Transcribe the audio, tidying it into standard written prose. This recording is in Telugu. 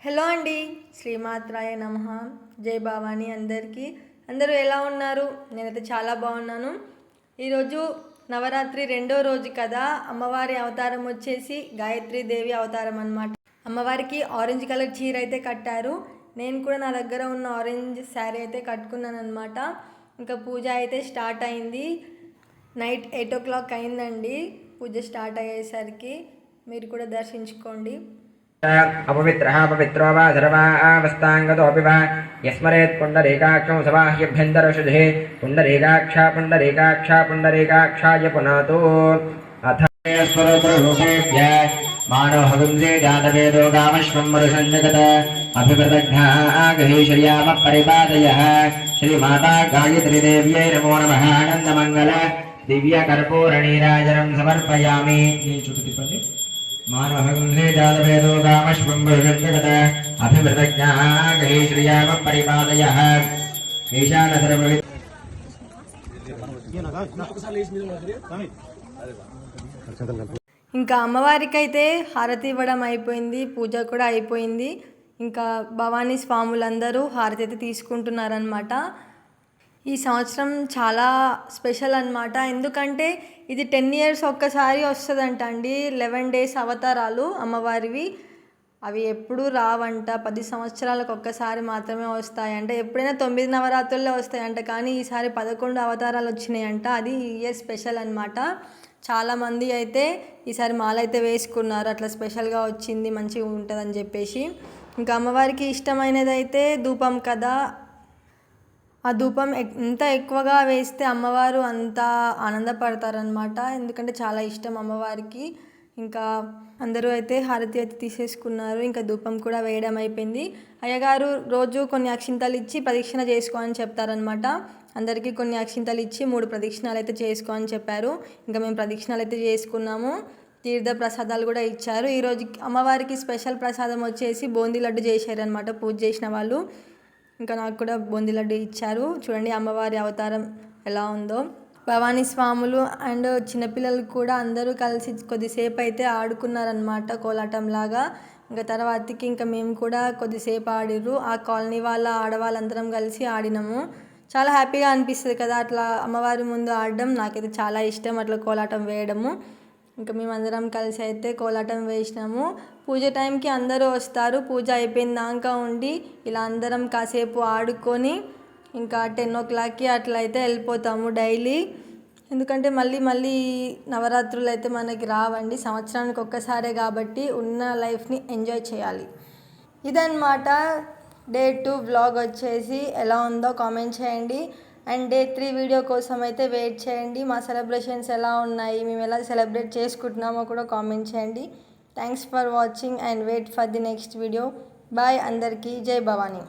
హలో అండి, శ్రీమాత్రాయ నమః. జై భవాని అందరికీ. అందరూ ఎలా ఉన్నారు? నేనైతే చాలా బాగున్నాను. ఈరోజు నవరాత్రి రెండో రోజు కదా. అమ్మవారి అవతారం వచ్చేసి గాయత్రీదేవి అవతారం అన్నమాట. అమ్మవారికి ఆరెంజ్ కలర్ చీర అయితే కట్టారు. నేను కూడా నా దగ్గర ఉన్న ఆరెంజ్ శారీ అయితే కట్టుకున్నాను అనమాట. ఇంకా పూజ అయితే స్టార్ట్ అయింది. నైట్ 8 o'clock అయిందండి పూజ స్టార్ట్ అయ్యేసరికి. మీరు కూడా దర్శించుకోండి. अपवित्रः पवित्रो वा सर्वावस्थाङ्गतोऽपि वा यस्मरेत् पुण्डरीकाक्षं सबाह्यभ्यन्तरशुद्धे पुण्डरीकाक्षाय पुनातु अथ स्वरूपरूपेभ्य मानोहगुंसे जातवेदो गामश्वं मरुषं जगत अभिवृतघ्नागरीश्वर्यामः परिपादयः श्रीमाता गायत्रीदेव्यै नमो नमः. आनन्दमङ्गल दिव्यकर्पूरनीराजनं समर्पयामि. मानवहंसे जातवेदो गामश्वं मरुषं जगत अभिवृतज्ञागरीश्वर्यामः परिपादयः ईशानसर्वविद्. ఇంకా అమ్మవారికి అయితే హారతి ఇవ్వడం అయిపోయింది, పూజ కూడా అయిపోయింది. ఇంకా భవానీ స్వాములందరూ హారతి అయితే తీసుకుంటున్నారనమాట. ఈ సంవత్సరం చాలా స్పెషల్ అనమాట. ఎందుకంటే ఇది 10 years ఒక్కసారి వస్తుందంట అండి. 11 days అవతారాలు అమ్మవారివి. అవి ఎప్పుడు రావంట, 10 సంవత్సరాలకు ఒక్కసారి మాత్రమే వస్తాయంట. ఎప్పుడైనా 9 నవరాత్రుల్లో వస్తాయంట, కానీ ఈసారి 11 అవతారాలు వచ్చినాయంట. అది ఈ ఇయర్ స్పెషల్ అనమాట. చాలామంది అయితే ఈసారి మాల అయితే వేసుకున్నారు, అట్లా స్పెషల్గా వచ్చింది, మంచిగా ఉంటుందని చెప్పేసి. ఇంకా అమ్మవారికి ఇష్టమైనది అయితే ధూపం కదా. ఆ ధూపం ఎంత ఎక్కువగా వేస్తే అమ్మవారు అంత ఆనందపడతారనమాట. ఎందుకంటే చాలా ఇష్టం అమ్మవారికి. ఇంకా అందరూ అయితే హారతి అయితే తీసేసుకున్నారు. ఇంకా ధూపం కూడా వేయడం అయిపోయింది. అయ్యగారు రోజు కొన్ని అక్షింతలు ఇచ్చి ప్రదక్షిణ చేసుకో అని చెప్తారనమాట. అందరికీ కొన్ని అక్షింతలు ఇచ్చి 3 ప్రదక్షిణాలు అయితే చేసుకో అని చెప్పారు. ఇంకా మేము ప్రదక్షిణాలు అయితే చేసుకున్నాము. తీర్థ ప్రసాదాలు కూడా ఇచ్చారు. ఈరోజు అమ్మవారికి స్పెషల్ ప్రసాదం వచ్చేసి బూందీ లడ్డు చేశారనమాట పూజ చేసిన వాళ్ళు. ఇంకా నాకు కూడా బూందీ లడ్డు ఇచ్చారు. చూడండి అమ్మవారి అవతారం ఎలా ఉందో. భవానీ స్వాములు అండ్ చిన్నపిల్లలు కూడా అందరూ కలిసి కొద్దిసేపు అయితే ఆడుకున్నారనమాట, కోలాటం లాగా. ఇంకా తర్వాతకి ఇంకా మేము కూడా కొద్దిసేపు ఆడిర్రు. ఆ కాలనీ వాళ్ళ ఆడవాళ్ళందరం కలిసి ఆడినాము. చాలా హ్యాపీగా అనిపిస్తుంది కదా అట్లా అమ్మవారి ముందు ఆడడం. నాకైతే చాలా ఇష్టం అట్లా కోలాటం వేయడము. ఇంకా మేమందరం కలిసి అయితే కోలాటం వేసినాము. పూజ టైంకి అందరూ వస్తారు. పూజ అయిపోయిందాక ఉండి ఇలా అందరం కాసేపు ఆడుకొని ఇంకా 10 o'clockకి అట్లా అయితే వెళ్ళిపోతాము డైలీ. ఎందుకంటే మళ్ళీ నవరాత్రులు అయితే మనకి రావండి, సంవత్సరానికి ఒక్కసారే కాబట్టి ఉన్న లైఫ్ని ఎంజాయ్ చేయాలి. ఇదన్నమాట Day 2 వ్లాగ్ వచ్చేసి. ఎలా ఉందో కామెంట్ చేయండి. అండ్ Day 3 వీడియో కోసం అయితే వెయిట్ చేయండి. మా సెలబ్రేషన్స్ ఎలా ఉన్నాయి, మేము ఎలా సెలబ్రేట్ చేసుకుంటున్నామో కూడా కామెంట్ చేయండి. Thanks for watching and wait for the next video. Bye అందరికీ. జై భవానీ.